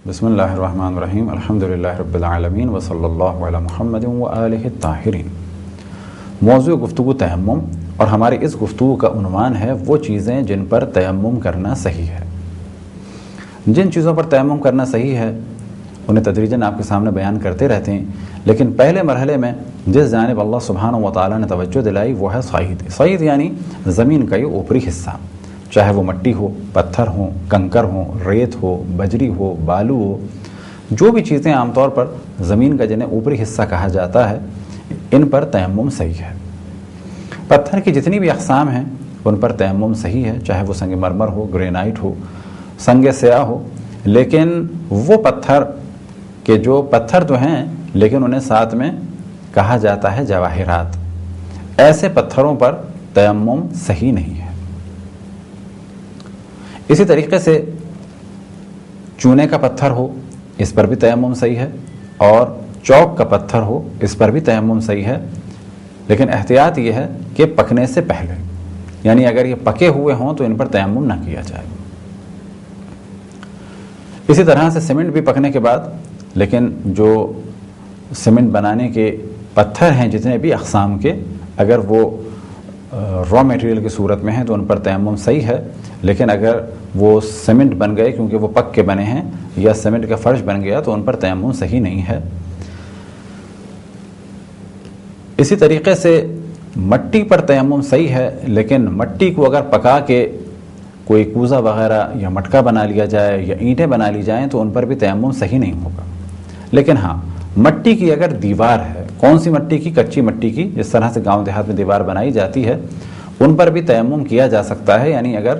بسم اللہ الرحمن الرحیم الحمدللہ رب العالمین وصلی اللہ علی محمد وآلہ الطاہرین۔ موضوع گفتگو تیمم، اور ہماری اس گفتگو کا عنوان ہے وہ چیزیں جن پر تیمم کرنا صحیح ہے۔ جن چیزوں پر تیمم کرنا صحیح ہے انہیں تدریجاً آپ کے سامنے بیان کرتے رہتے ہیں، لیکن پہلے مرحلے میں جس جانب اللہ سبحانہ و تعالیٰ نے توجہ دلائی وہ ہے صعید۔ صعید یعنی زمین کا یہ اوپری حصہ، چاہے وہ مٹی ہو، پتھر ہوں، کنکر ہوں، ریت ہو، بجری ہو، بالو ہو، جو بھی چیزیں عام طور پر زمین کا جنہیں اوپری حصہ کہا جاتا ہے، ان پر تیمم صحیح ہے۔ پتھر کی جتنی بھی اقسام ہیں ان پر تیمم صحیح ہے، چاہے وہ سنگ مرمر ہو، گرینائٹ ہو، سنگ سیاہ ہو، لیکن وہ پتھر کہ جو پتھر تو ہیں لیکن انہیں ساتھ میں کہا جاتا ہے جواہرات، ایسے پتھروں پر تیمم صحیح نہیں ہے۔ اسی طریقے سے چونے کا پتھر ہو، اس پر بھی تیمم صحیح ہے، اور چوک کا پتھر ہو، اس پر بھی تیمم صحیح ہے، لیکن احتیاط یہ ہے کہ پکنے سے پہلے، یعنی اگر یہ پکے ہوئے ہوں تو ان پر تیمم نہ کیا جائے۔ اسی طرح سے سیمنٹ بھی پکنے کے بعد، لیکن جو سیمنٹ بنانے کے پتھر ہیں جتنے بھی اقسام کے، اگر وہ را میٹیریل کی صورت میں ہیں تو ان پر تیمم صحیح ہے، لیکن اگر وہ سیمنٹ بن گئے کیونکہ وہ پک کے بنے ہیں یا سیمنٹ کا فرش بن گیا تو ان پر تیمم صحیح نہیں ہے۔ اسی طریقے سے مٹی پر تیمم صحیح ہے، لیکن مٹی کو اگر پکا کے کوئی کوزہ وغیرہ یا مٹکا بنا لیا جائے یا اینٹیں بنا لی جائیں تو ان پر بھی تیمم صحیح نہیں ہوگا۔ لیکن ہاں، مٹی کی اگر دیوار ہے، کون سی مٹی کی؟ کچی مٹی کی، جس طرح سے گاؤں دیہات میں دیوار بنائی جاتی ہے، ان پر بھی تیمم کیا جا سکتا ہے، یعنی اگر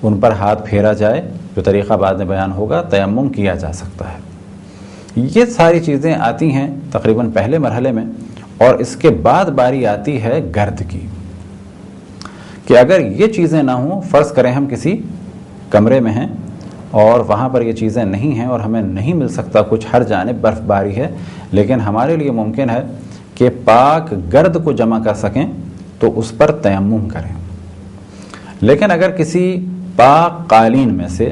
ان پر ہاتھ پھیرا جائے، جو طریقہ بعد میں بیان ہوگا، تیمم کیا جا سکتا ہے۔ یہ ساری چیزیں آتی ہیں تقریباً پہلے مرحلے میں، اور اس کے بعد باری آتی ہے گرد کی، کہ اگر یہ چیزیں نہ ہوں، فرض کریں ہم کسی کمرے میں ہیں اور وہاں پر یہ چیزیں نہیں ہیں اور ہمیں نہیں مل سکتا کچھ، ہر جانب برف باری ہے، لیکن ہمارے لیے ممکن ہے کہ پاک گرد کو جمع کر سکیں تو اس پر تیمم کریں۔ لیکن اگر کسی پاک قالین میں سے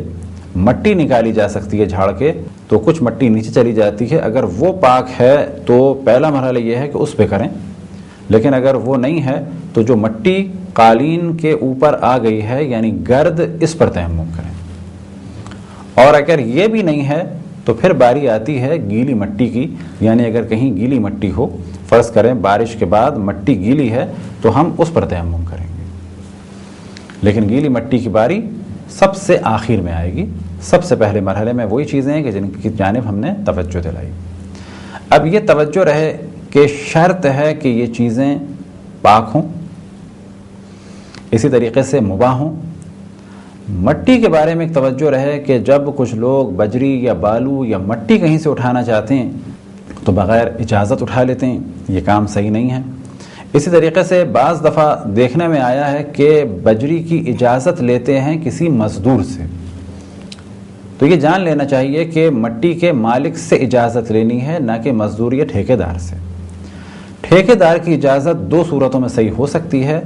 مٹی نکالی جا سکتی ہے جھاڑ کے، تو کچھ مٹی نیچے چلی جاتی ہے، اگر وہ پاک ہے تو پہلا مرحلہ یہ ہے کہ اس پہ کریں، لیکن اگر وہ نہیں ہے تو جو مٹی قالین کے اوپر آ گئی ہے یعنی گرد، اس پر تیمم کریں۔ اور اگر یہ بھی نہیں ہے تو پھر باری آتی ہے گیلی مٹی کی، یعنی اگر کہیں گیلی مٹی ہو، فرض کریں بارش کے بعد مٹی گیلی ہے تو ہم اس پر تیمم کریں گے، لیکن گیلی مٹی کی باری سب سے آخر میں آئے گی۔ سب سے پہلے مرحلے میں وہی چیزیں ہیں کہ جن کی جانب ہم نے توجہ دلائی۔ اب یہ توجہ رہے کہ شرط ہے کہ یہ چیزیں پاک ہوں، اسی طریقے سے مباح ہوں۔ مٹی کے بارے میں ایک توجہ رہے کہ جب کچھ لوگ بجری یا بالو یا مٹی کہیں سے اٹھانا چاہتے ہیں تو بغیر اجازت اٹھا لیتے ہیں، یہ کام صحیح نہیں ہے۔ اسی طریقے سے بعض دفعہ دیکھنے میں آیا ہے کہ بجری کی اجازت لیتے ہیں کسی مزدور سے، تو یہ جان لینا چاہیے کہ مٹی کے مالک سے اجازت لینی ہے، نہ کہ مزدور یا ٹھیکیدار سے۔ ٹھیکیدار کی اجازت دو صورتوں میں صحیح ہو سکتی ہے۔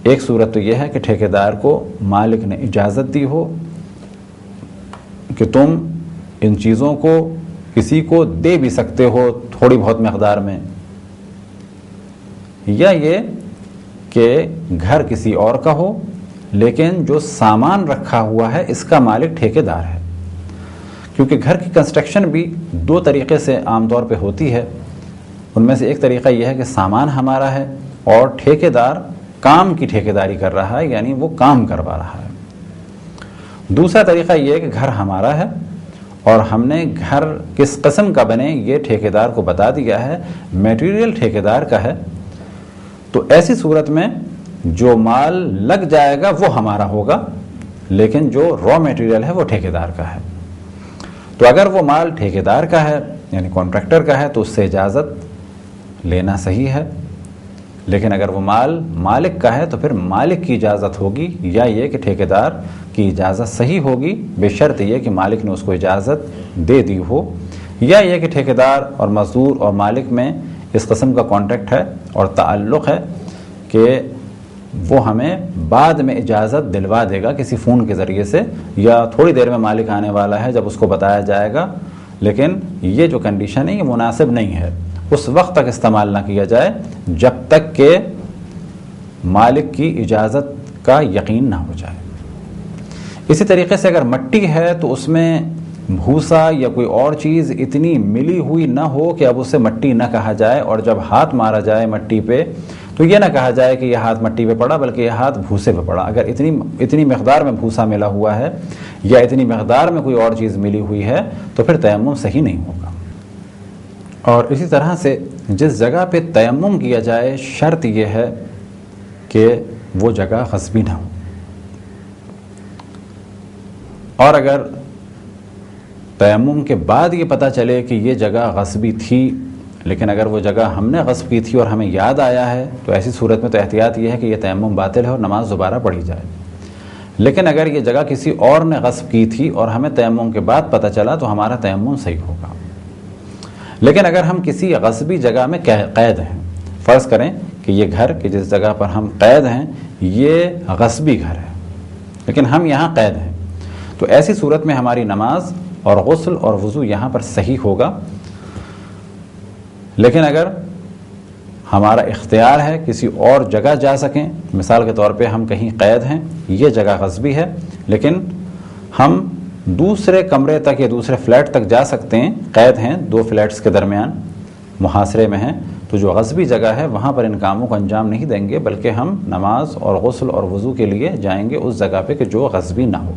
ایک صورت تو یہ ہے کہ ٹھیکیدار کو مالک نے اجازت دی ہو کہ تم ان چیزوں کو کسی کو دے بھی سکتے ہو تھوڑی بہت مقدار میں، یا یہ کہ گھر کسی اور کا ہو لیکن جو سامان رکھا ہوا ہے اس کا مالک ٹھیکیدار ہے، کیونکہ گھر کی کنسٹرکشن بھی دو طریقے سے عام طور پہ ہوتی ہے۔ ان میں سے ایک طریقہ یہ ہے کہ سامان ہمارا ہے اور ٹھیکیدار کام کی ٹھیکیداری کر رہا ہے، یعنی وہ کام کروا رہا ہے۔ دوسرا طریقہ یہ ہے کہ گھر ہمارا ہے اور ہم نے گھر کس قسم کا بنے یہ ٹھیکیدار کو بتا دیا ہے، میٹیریل ٹھیکیدار کا ہے، تو ایسی صورت میں جو مال لگ جائے گا وہ ہمارا ہوگا، لیکن جو را میٹیریل ہے وہ ٹھیکیدار کا ہے۔ تو اگر وہ مال ٹھیکیدار کا ہے یعنی کانٹریکٹر کا ہے تو اس سے اجازت لینا صحیح ہے، لیکن اگر وہ مال مالک کا ہے تو پھر مالک کی اجازت ہوگی، یا یہ کہ ٹھیکیدار کی اجازت صحیح ہوگی بشرط یہ کہ مالک نے اس کو اجازت دے دی ہو، یا یہ کہ ٹھیکیدار اور مزدور اور مالک میں اس قسم کا کانٹریکٹ ہے اور تعلق ہے کہ وہ ہمیں بعد میں اجازت دلوا دے گا کسی فون کے ذریعے سے، یا تھوڑی دیر میں مالک آنے والا ہے جب اس کو بتایا جائے گا، لیکن یہ جو کنڈیشن ہے یہ مناسب نہیں ہے، اس وقت تک استعمال نہ کیا جائے جب تک کہ مالک کی اجازت کا یقین نہ ہو جائے۔ اسی طریقے سے اگر مٹی ہے تو اس میں بھوسا یا کوئی اور چیز اتنی ملی ہوئی نہ ہو کہ اب اسے مٹی نہ کہا جائے، اور جب ہاتھ مارا جائے مٹی پہ تو یہ نہ کہا جائے کہ یہ ہاتھ مٹی پہ پڑا بلکہ یہ ہاتھ بھوسے پہ پڑا۔ اگر اتنی مقدار میں بھوسا ملا ہوا ہے یا اتنی مقدار میں کوئی اور چیز ملی ہوئی ہے تو پھر تیمم صحیح نہیں ہوگا۔ اور اسی طرح سے جس جگہ پہ تیمم کیا جائے شرط یہ ہے کہ وہ جگہ غصبی نہ ہو، اور اگر تیمم کے بعد یہ پتہ چلے کہ یہ جگہ غصبی تھی لیکن اگر وہ جگہ ہم نے غصب کی تھی اور ہمیں یاد آیا ہے تو ایسی صورت میں تو احتیاط یہ ہے کہ یہ تیمم باطل ہے اور نماز دوبارہ پڑھی جائے۔ لیکن اگر یہ جگہ کسی اور نے غصب کی تھی اور ہمیں تیمم کے بعد پتہ چلا تو ہمارا تیمم صحیح ہوگا۔ لیکن اگر ہم کسی غصبی جگہ میں قید ہیں، فرض کریں کہ یہ گھر کہ جس جگہ پر ہم قید ہیں یہ غصبی گھر ہے لیکن ہم یہاں قید ہیں، تو ایسی صورت میں ہماری نماز اور غسل اور وضو یہاں پر صحیح ہوگا۔ لیکن اگر ہمارا اختیار ہے کسی اور جگہ جا سکیں، مثال کے طور پہ ہم کہیں قید ہیں، یہ جگہ غصبی ہے لیکن ہم دوسرے کمرے تک یا دوسرے فلیٹ تک جا سکتے ہیں، قید ہیں، دو فلیٹس کے درمیان محاصرے میں ہیں، تو جو غصبی جگہ ہے وہاں پر ان کاموں کو انجام نہیں دیں گے بلکہ ہم نماز اور غسل اور وضو کے لیے جائیں گے اس جگہ پہ کہ جو غصبی نہ ہو۔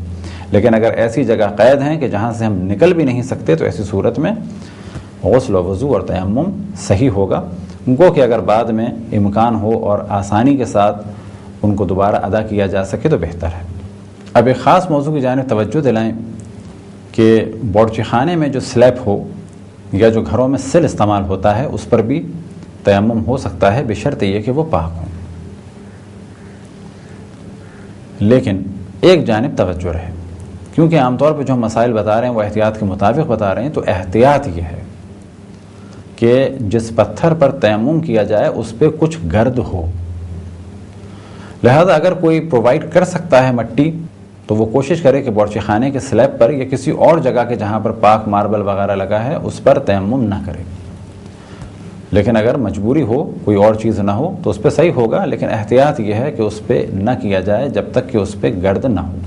لیکن اگر ایسی جگہ قید ہیں کہ جہاں سے ہم نکل بھی نہیں سکتے تو ایسی صورت میں غسل و وضو اور تیمم صحیح ہوگا، گو کہ اگر بعد میں امکان ہو اور آسانی کے ساتھ ان کو دوبارہ ادا کیا جا سکے تو بہتر ہے۔ اب ایک خاص موضوع کی جانب توجہ دلائیں کہ باورچی خانے میں جو سلیب ہو یا جو گھروں میں سل استعمال ہوتا ہے اس پر بھی تیمم ہو سکتا ہے بشرط یہ کہ وہ پاک ہوں۔ لیکن ایک جانب توجہ رہے، کیونکہ عام طور پہ جو ہم مسائل بتا رہے ہیں وہ احتیاط کے مطابق بتا رہے ہیں، تو احتیاط یہ ہے کہ جس پتھر پر تیمم کیا جائے اس پہ کچھ گرد ہو، لہذا اگر کوئی پرووائڈ کر سکتا ہے مٹی تو وہ کوشش کرے کہ باورچی خانے کے سلیب پر یا کسی اور جگہ کے جہاں پر پاک ماربل وغیرہ لگا ہے اس پر تیمم نہ کرے۔ لیکن اگر مجبوری ہو، کوئی اور چیز نہ ہو تو اس پہ صحیح ہوگا، لیکن احتیاط یہ ہے کہ اس پہ نہ کیا جائے جب تک کہ اس پہ گرد نہ ہو۔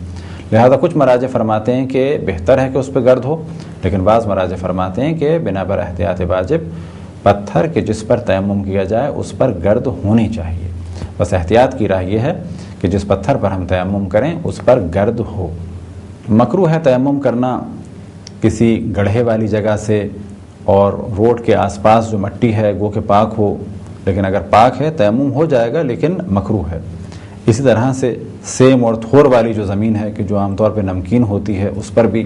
لہذا کچھ مراجع فرماتے ہیں کہ بہتر ہے کہ اس پہ گرد ہو، لیکن بعض مراجع فرماتے ہیں کہ بنا بر احتیاط واجب پتھر کے جس پر تیمم کیا جائے اس پر گرد ہونی چاہیے۔ بس احتیاط کی راہ یہ ہے کہ جس پتھر پر ہم تیمم کریں اس پر گرد ہو۔ مکروہ ہے تیمم کرنا کسی گڑھے والی جگہ سے اور روڈ کے آس پاس جو مٹی ہے گو کہ پاک ہو، لیکن اگر پاک ہے تیمم ہو جائے گا لیکن مکروہ ہے۔ اسی طرح سے سیم اور تھور والی جو زمین ہے کہ جو عام طور پہ نمکین ہوتی ہے اس پر بھی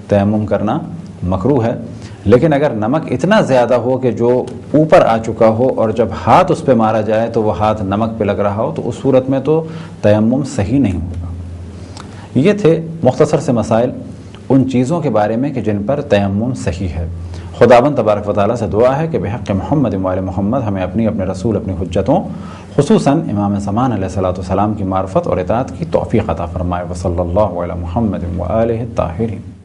تیمم کرنا مکروہ ہے، لیکن اگر نمک اتنا زیادہ ہو کہ جو اوپر آ چکا ہو اور جب ہاتھ اس پہ مارا جائے تو وہ ہاتھ نمک پہ لگ رہا ہو تو اس صورت میں تو تیمم صحیح نہیں ہوگا۔ یہ تھے مختصر سے مسائل ان چیزوں کے بارے میں کہ جن پر تیمم صحیح ہے۔ خداوند تبارک و تعالیٰ سے دعا ہے کہ بحق محمد و آل محمد ہمیں اپنے رسول اپنی حجتوں خصوصاً امام زمان علیہ الصلوۃ والسلام کی معرفت اور اطاعت کی توفیق عطا فرمائے۔ وصلی اللہ علی محمد و آلہ الطاہرین۔